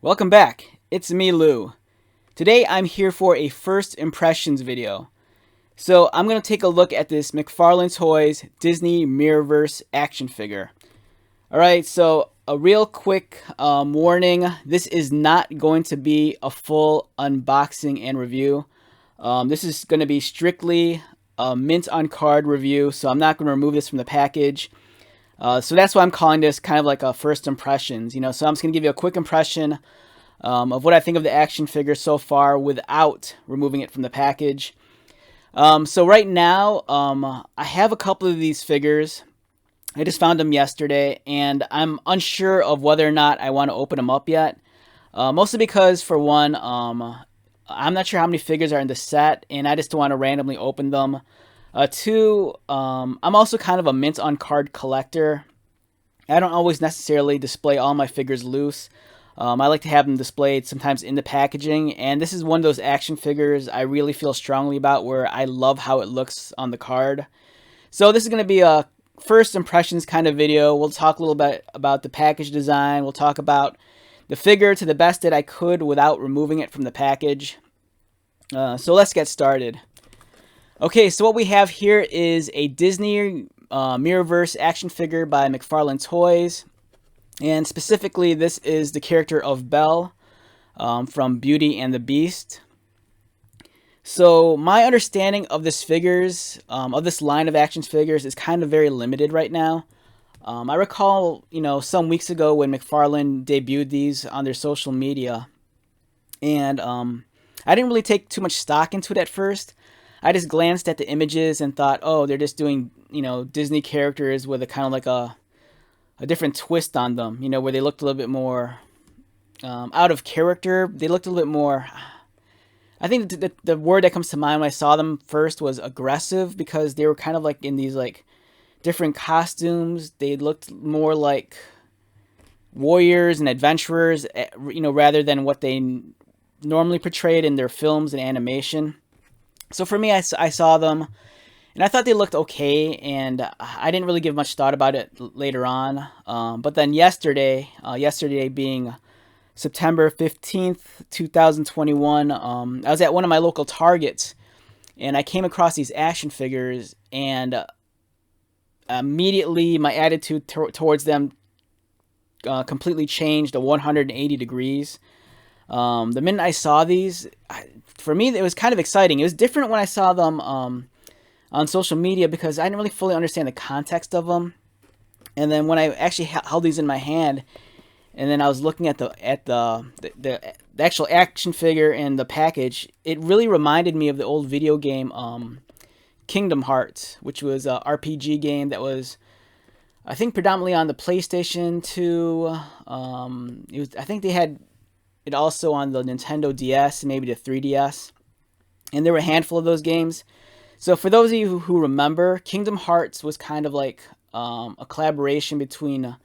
Welcome back. It's me, Lou. Today I'm here for a first impressions video. So I'm going to take a look at this McFarlane Toys Disney Mirrorverse action figure. Alright, so a real quick warning. This is not going to be a full unboxing and review. This is going to be strictly a mint on card review, so I'm not going to remove this from the package. So that's why I'm calling this kind of like a first impressions, so I'm just going to give you a quick impression of what I think of the action figure so far without removing it from the package. So right now, I have a couple of these figures. I just found them yesterday, and I'm unsure of whether or not I want to open them up yet. Mostly because, for one, I'm not sure how many figures are in the set, and I just don't want to randomly open them. Two, I'm also kind of a mint on card collector. I don't always necessarily display all my figures loose. I like to have them displayed sometimes in the packaging, and this is one of those action figures I really feel strongly about, where I love how it looks on the card. So this is going to be a first impressions kind of video. We'll talk a little bit about the package design. We'll talk about the figure to the best that I could without removing it from the package. So let's get started. Okay, so what we have here is a Disney Mirrorverse action figure by McFarlane Toys. And specifically, this is the character of Belle from Beauty and the Beast. So my understanding of this line of action figures is kind of very limited right now. I recall, some weeks ago when McFarlane debuted these on their social media, and I didn't really take too much stock into it at first. I just glanced at the images and thought, oh, they're just doing, Disney characters with a kind of like a different twist on them, where they looked a little bit more out of character. They looked a little bit more, I think the word that comes to mind when I saw them first was aggressive, because they were kind of like in these like different costumes. They looked more like warriors and adventurers, rather than what they normally portrayed in their films and animation. So for me, I saw them, and I thought they looked okay, and I didn't really give much thought about it later on. But then yesterday being September 15th, 2021, I was at one of my local Targets, and I came across these action figures, and immediately my attitude towards them completely changed 180 degrees. The minute I saw these, for me, it was kind of exciting. It was different when I saw them on social media, because I didn't really fully understand the context of them. And then when I actually held these in my hand, and then I was looking at the actual action figure and the package, it really reminded me of the old video game Kingdom Hearts, which was a RPG game that was, I think, predominantly on the PlayStation 2. I think they had it also on the Nintendo DS and maybe the 3DS. And there were a handful of those games. So for those of you who remember, Kingdom Hearts was kind of like a collaboration between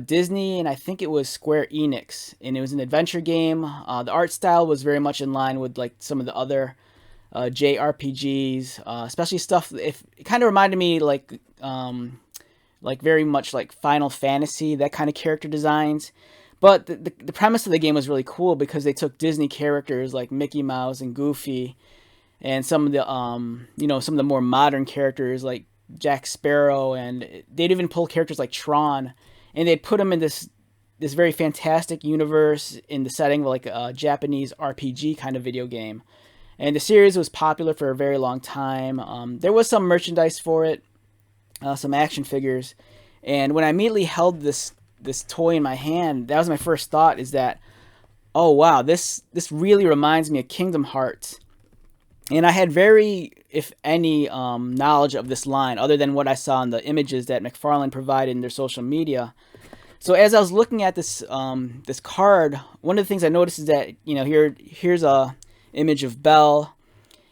Disney and I think it was Square Enix. And it was an adventure game. The art style was very much in line with like some of the other JRPGs, especially stuff. It kind of reminded me like very much like Final Fantasy, that kind of character designs. But the premise of the game was really cool, because they took Disney characters like Mickey Mouse and Goofy, and some of the some of the more modern characters like Jack Sparrow, and they'd even pull characters like Tron, and they'd put them in this very fantastic universe in the setting of like a Japanese RPG kind of video game. And the series was popular for a very long time. There was some merchandise for it, some action figures, and when I immediately held this toy in my hand, that was my first thought, is that, oh wow, this really reminds me of Kingdom Hearts. And I had very, if any, knowledge of this line other than what I saw in the images that McFarlane provided in their social media. So as I was looking at this this card, one of the things I noticed is that here's a image of Belle,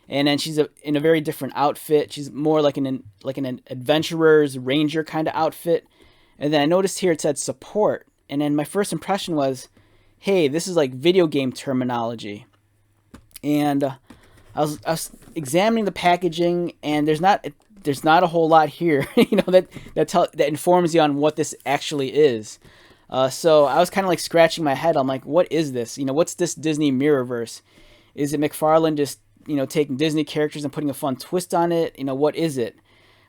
and then she's in a very different outfit. She's more like an adventurer's ranger kind of outfit. And then I noticed here it said support. And then my first impression was, hey, this is like video game terminology. And I was examining the packaging, and there's not a whole lot here, that informs you on what this actually is. So I was kind of like scratching my head. I'm like, what is this? What's this Disney Mirrorverse? Is it McFarlane just, taking Disney characters and putting a fun twist on it? What is it?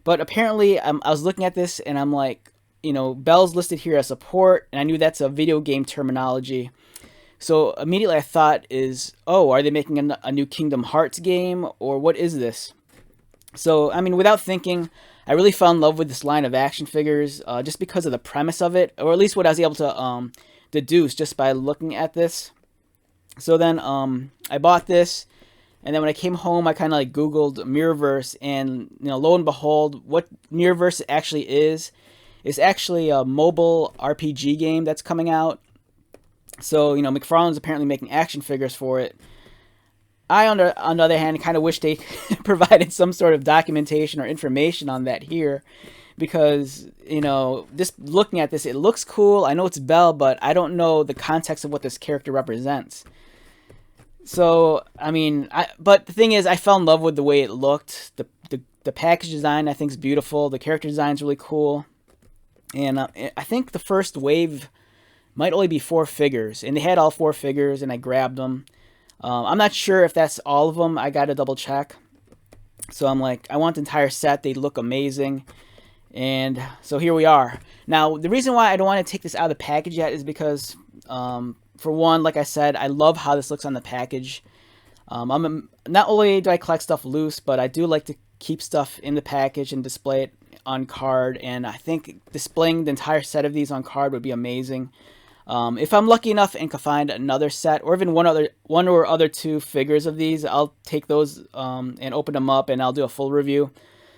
But apparently, I was looking at this and I'm like, Belle's listed here as support, and I knew that's a video game terminology. So immediately I thought are they making a new Kingdom Hearts game, or what is this? So, I mean, without thinking, I really fell in love with this line of action figures just because of the premise of it, or at least what I was able to deduce just by looking at this. So then I bought this, and then when I came home, I kind of like Googled Mirrorverse, and lo and behold, what Mirrorverse actually is actually a mobile RPG game that's coming out. So McFarlane's apparently making action figures for it. I, on the other hand, kind of wish they provided some sort of documentation or information on that here, because just looking at this, it looks cool. I know it's Belle, but I don't know the context of what this character represents. So, I mean, but the thing is, I fell in love with the way it looked. The package design, I think, is beautiful. The character design is really cool. And I think the first wave might only be 4 figures. And they had all 4 figures, and I grabbed them. I'm not sure if that's all of them. I got to double check. So I'm like, I want the entire set. They look amazing. And so here we are. Now, the reason why I don't want to take this out of the package yet is because... for one, like I said, I love how this looks on the package. Not only do I collect stuff loose, but I do like to keep stuff in the package and display it on card. And I think displaying the entire set of these on card would be amazing. If I'm lucky enough and can find another set, or even one or other 2 figures of these, I'll take those and open them up, and I'll do a full review.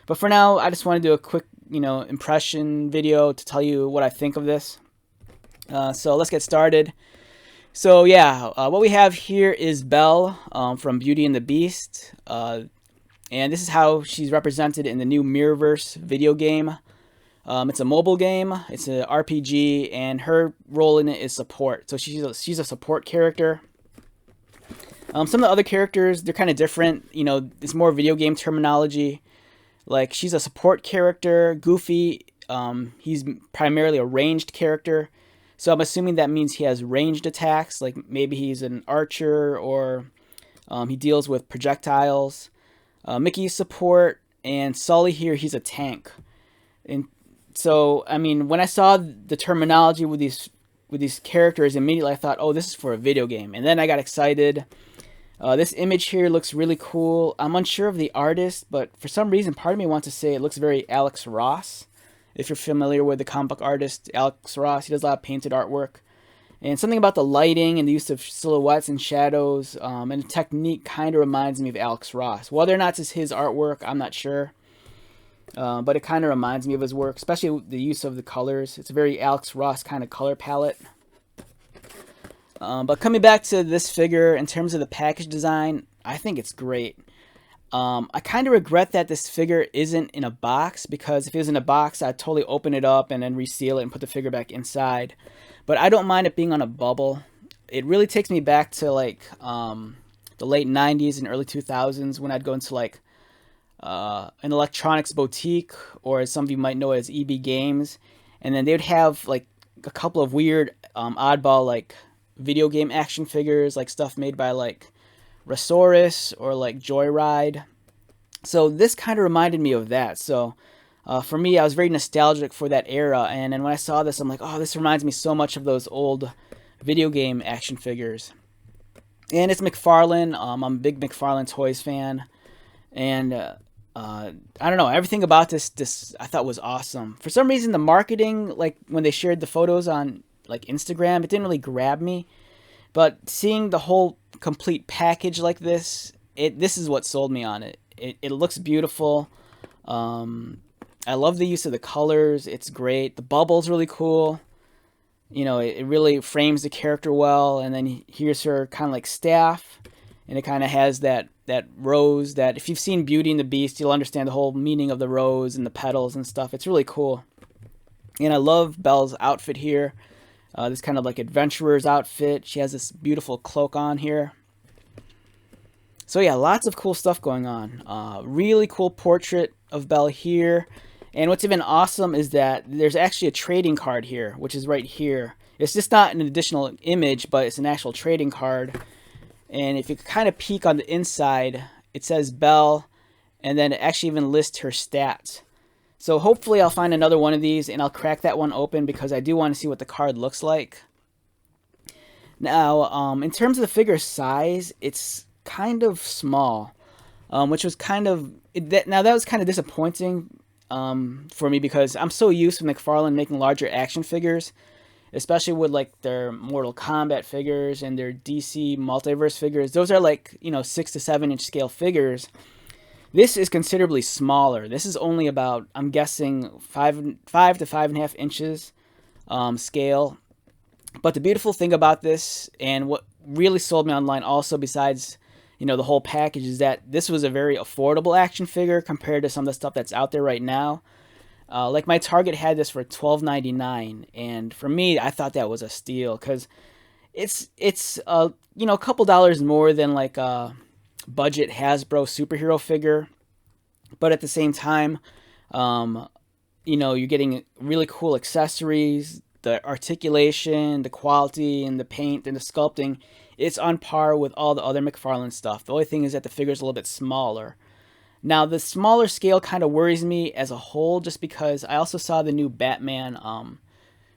But for now, I just want to do a quick, impression video to tell you what I think of this. So let's get started. So yeah, what we have here is Belle from Beauty and the Beast, and this is how she's represented in the new Mirrorverse video game. It's a mobile game, it's an RPG, and her role in it is support. So she's a support character. Some of the other characters, they're kind of different. It's more video game terminology. Like, she's a support character. Goofy, he's primarily a ranged character. So I'm assuming that means he has ranged attacks, like maybe he's an archer, or he deals with projectiles. Mickey's support, and Sully here, he's a tank. And so, I mean, when I saw the terminology with these characters, immediately I thought, oh, this is for a video game. And then I got excited. This image here looks really cool. I'm unsure of the artist, but for some reason, part of me wants to say it looks very Alex Ross. If you're familiar with the comic book artist Alex Ross, he does a lot of painted artwork. And something about the lighting and the use of silhouettes and shadows and the technique kind of reminds me of Alex Ross. Whether or not it's his artwork, I'm not sure. But it kind of reminds me of his work, especially the use of the colors. It's a very Alex Ross kind of color palette. But coming back to this figure, in terms of the package design, I think it's great. I kind of regret that this figure isn't in a box, because if it was in a box, I'd totally open it up and then reseal it and put the figure back inside. But I don't mind it being on a bubble. It really takes me back to like the late 90s and early 2000s, when I'd go into like an electronics boutique, or as some of you might know it as EB Games, and then they would have like a couple of weird oddball like video game action figures, like stuff made by like Resource or like Joyride. So this kind of reminded me of that. So for me, I was very nostalgic for that era, and then when I saw this, I'm like, oh, this reminds me so much of those old video game action figures. And it's McFarlane. I'm a big McFarlane Toys fan, and I don't know, everything about this I thought was awesome. For some reason, the marketing, like when they shared the photos on like Instagram, it didn't really grab me. But seeing the whole complete package like this, this is what sold me on it. It looks beautiful. I love the use of the colors. It's great. The bubble's really cool. It really frames the character well. And then here's her kind of like staff, and it kind of has that rose that, if you've seen Beauty and the Beast, you'll understand the whole meaning of the rose and the petals and stuff. It's really cool. And I love Belle's outfit here. This kind of like adventurer's outfit. She has this beautiful cloak on here. So yeah, lots of cool stuff going on. Really cool portrait of Belle here. And what's even awesome is that there's actually a trading card here, which is right here. It's just not an additional image, but it's an actual trading card. And if you kind of peek on the inside, it says Belle, and then it actually even lists her stats. So hopefully I'll find another one of these and I'll crack that one open because I do want to see what the card looks like. Now, in terms of the figure size, it's kind of small, which was kind of that was kind of disappointing for me because I'm so used to McFarlane making larger action figures, especially with like their Mortal Kombat figures and their DC Multiverse figures. Those are like 6 to 7 inch scale figures. This is considerably smaller. This is only about, I'm guessing, 5 to 5.5 inches scale. But the beautiful thing about this, and what really sold me online also, besides the whole package, is that this was a very affordable action figure compared to some of the stuff that's out there right now. Like my Target had this for $12.99, and for me, I thought that was a steal because it's a couple dollars more than like a budget Hasbro superhero figure, but at the same time, you're getting really cool accessories. The articulation, the quality, and the paint and the sculpting, it's on par with all the other McFarlane stuff. The only thing is that the figure's a little bit smaller. Now, the smaller scale kind of worries me as a whole just because I also saw the new Batman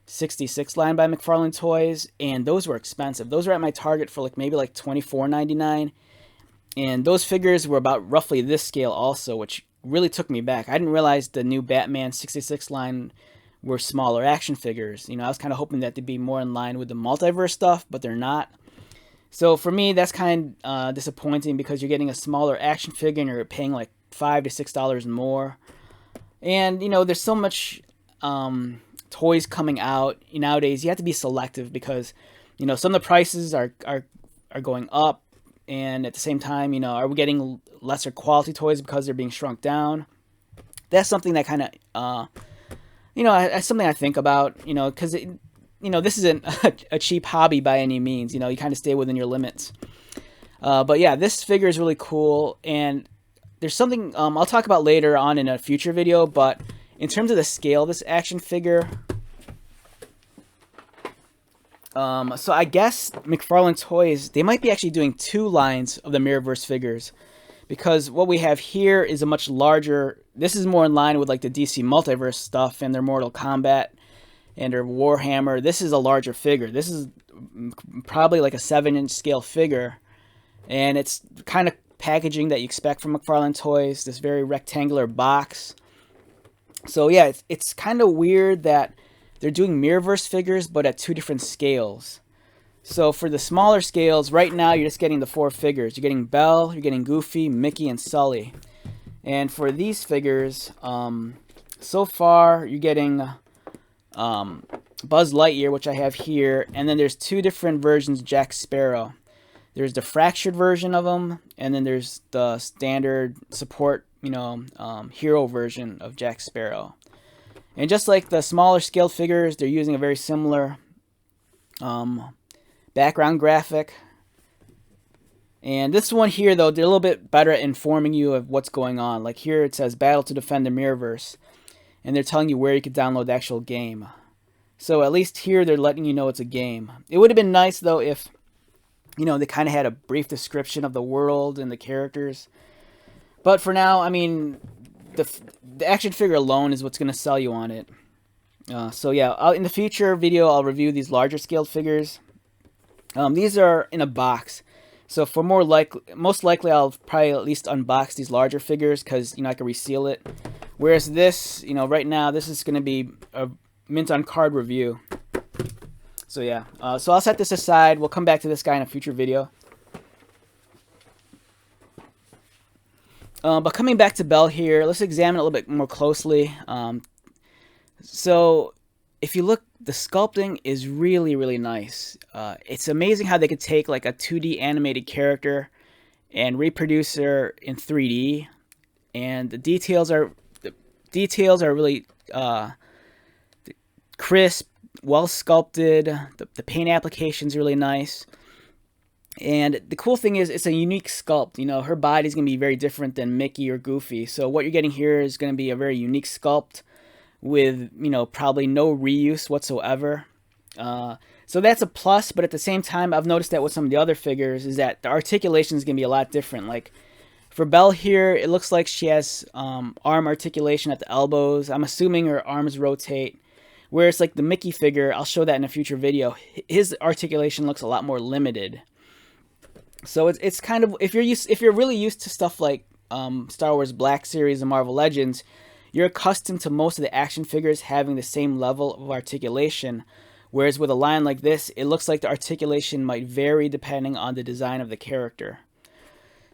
66 line by McFarlane Toys, and those were expensive. Those were at my Target for maybe $24.99, and those figures were about roughly this scale also, which really took me back. I didn't realize the new Batman 66 line were smaller action figures. I was kind of hoping that they'd be more in line with the multiverse stuff, but they're not. So for me, that's kind of disappointing because you're getting a smaller action figure and you're paying like $5 to $6 more. And there's so much toys coming out nowadays. You have to be selective because some of the prices are going up, and at the same time, are we getting lesser quality toys because they're being shrunk down? That's something that kind of it's something I think about, because this isn't a cheap hobby by any means. You kind of stay within your limits. But yeah, this figure is really cool, and there's something I'll talk about later on in a future video. But in terms of the scale of this action figure, so I guess McFarlane Toys, they might be actually doing 2 lines of the Mirrorverse figures. Because what we have here is a much larger, this is more in line with like the DC Multiverse stuff and their Mortal Kombat and their Warhammer. This is a larger figure. This is probably like a 7-inch scale figure. And it's kind of packaging that you expect from McFarlane Toys, this very rectangular box. So yeah, it's kind of weird that they're doing Mirrorverse figures, but at 2 different scales. So for the smaller scales, right now you're just getting the 4 figures. You're getting Belle, you're getting Goofy, Mickey, and Sully. And for these figures, so far you're getting Buzz Lightyear, which I have here, and then there's 2 different versions of Jack Sparrow. There's the fractured version of him, and then there's the standard support, hero version of Jack Sparrow. And just like the smaller scale figures, they're using a very similar background graphic. And this one here, though, they're a little bit better at informing you of what's going on. Like here it says Battle to Defend the Mirrorverse, and they're telling you where you could download the actual game. So at least here they're letting you know it's a game. It would have been nice, though, if they kind of had a brief description of the world and the characters. But for now, I mean, the action figure alone is what's going to sell you on it. So yeah, in the future video, I'll review these larger scaled figures. These are in a box, so for most likely I'll probably at least unbox these larger figures because I can reseal it. Whereas this, right now this is going to be a mint on card review. So yeah, so I'll set this aside. We'll come back to this guy in a future video. But coming back to Belle here, let's examine it a little bit more closely. So if you look, the sculpting is really, really nice. It's amazing how they could take like a 2D animated character and reproduce her in 3D, and the details are really crisp, well sculpted. The paint application is really nice. And the cool thing is, it's a unique sculpt. Her body's going to be very different than Mickey or Goofy. So what you're getting here is going to be a very unique sculpt with, probably no reuse whatsoever. So that's a plus, but at the same time, I've noticed that with some of the other figures is that the articulation is going to be a lot different. Like for Belle here, it looks like she has arm articulation at the elbows. I'm assuming her arms rotate. Whereas like the Mickey figure, I'll show that in a future video, his articulation looks a lot more limited. So it's kind of, if you're really used to stuff like Star Wars Black Series and Marvel Legends, you're accustomed to most of the action figures having the same level of articulation. Whereas with a line like this, it looks like the articulation might vary depending on the design of the character.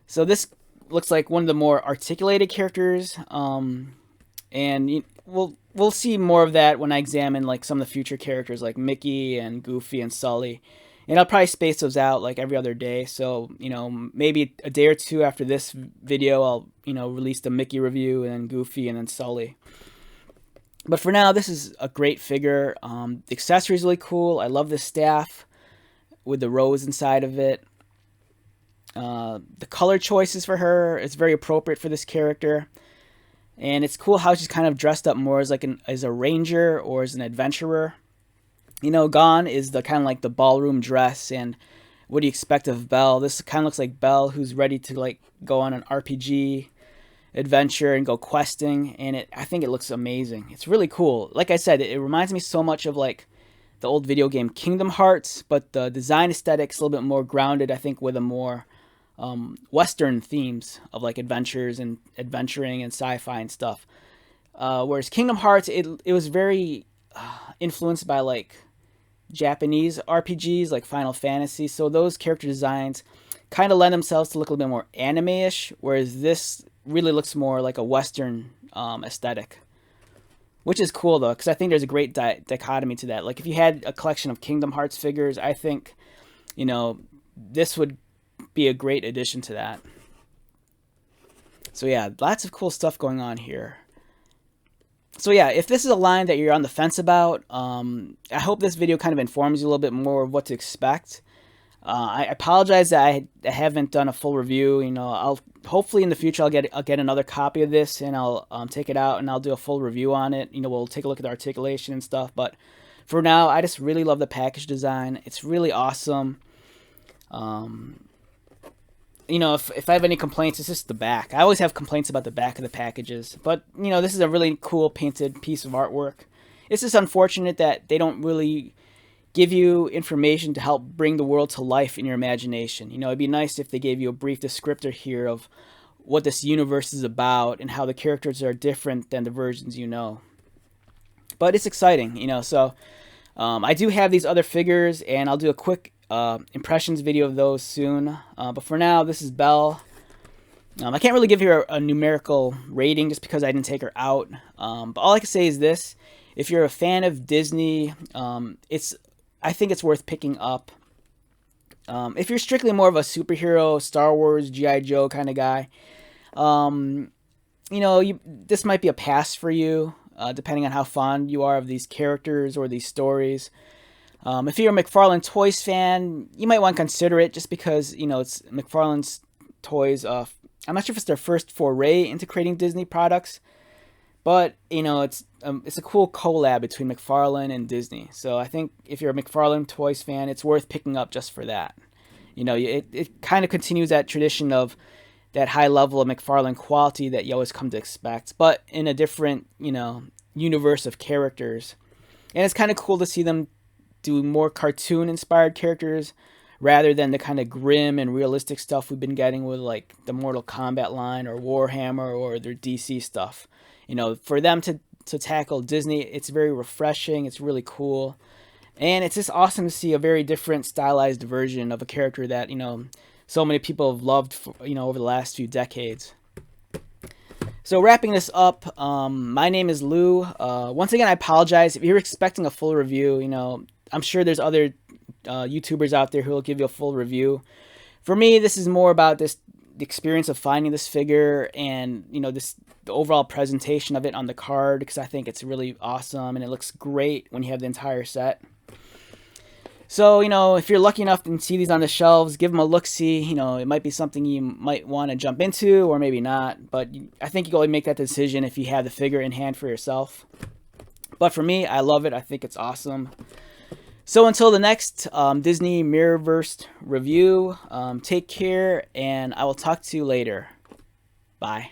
So this looks like one of the more articulated characters, and we'll see more of that when I examine like some of the future characters like Mickey and Goofy and Sully. And I'll probably space those out like every other day. So, maybe a day or two after this video, I'll, release the Mickey review and then Goofy and then Sully. But for now, this is a great figure. The accessory is really cool. I love the staff with the rose inside of it. The color choices for her is very appropriate for this character. And it's cool how she's kind of dressed up more as as a ranger or as an adventurer. Gone is the kind of like the ballroom dress, and what do you expect of Belle? This kind of looks like Belle who's ready to like go on an RPG adventure and go questing, and I think it looks amazing. It's really cool. Like I said, it reminds me so much of like the old video game Kingdom Hearts, but the design aesthetic's a little bit more grounded, I think, with a more Western themes of like adventures and adventuring and sci-fi and stuff. Whereas Kingdom Hearts, it was very influenced by like Japanese RPGs like Final Fantasy, so those character designs kind of lend themselves to look a little bit more anime-ish, whereas this really looks more like a Western aesthetic, which is cool though, because I think there's a great dichotomy to that. Like if you had a collection of Kingdom Hearts figures, I think this would be a great addition to that. So yeah, lots of cool stuff going on here. So yeah, if this is a line that you're on the fence about, I hope this video kind of informs you a little bit more of what to expect. I apologize that I haven't done a full review. I'll hopefully in the future I'll get another copy of this, and I'll take it out and I'll do a full review on it. We'll take a look at the articulation and stuff. But for now, I just really love the package design. It's really awesome. If I have any complaints, it's just the back. I always have complaints about the back of the packages. But, this is a really cool painted piece of artwork. It's just unfortunate that they don't really give you information to help bring the world to life in your imagination. It'd be nice if they gave you a brief descriptor here of what this universe is about and how the characters are different than the versions you know. But it's exciting, so I do have these other figures, and I'll do a quick impressions video of those soon. But for now, this is Belle. I can't really give her a numerical rating just because I didn't take her out. But all I can say is this: if you're a fan of Disney, I think it's worth picking up. If you're strictly more of a superhero, Star Wars, G.I. Joe kind of guy, this might be a pass for you, depending on how fond you are of these characters or these stories. If you're a McFarlane Toys fan, you might want to consider it just because, it's McFarlane's Toys. I'm not sure if it's their first foray into creating Disney products, but, it's a cool collab between McFarlane and Disney. So I think if you're a McFarlane Toys fan, it's worth picking up just for that. It kind of continues that tradition of that high level of McFarlane quality that you always come to expect, but in a different, universe of characters. And it's kind of cool to see them do more cartoon-inspired characters rather than the kind of grim and realistic stuff we've been getting with like the Mortal Kombat line or Warhammer or their DC stuff. For them to tackle Disney, it's very refreshing. It's really cool. And it's just awesome to see a very different stylized version of a character that, so many people have loved, over the last few decades. So wrapping this up, my name is Lou. Once again, I apologize. If you're expecting a full review, I'm sure there's other YouTubers out there who will give you a full review. For me, this is more about the experience of finding this figure and, the overall presentation of it on the card, because I think it's really awesome and it looks great when you have the entire set. So, if you're lucky enough to see these on the shelves, give them a look-see. It might be something you might want to jump into or maybe not, but I think you can only make that decision if you have the figure in hand for yourself. But for me, I love it. I think it's awesome. So until the next Disney Mirrorverse review, take care, and I will talk to you later. Bye.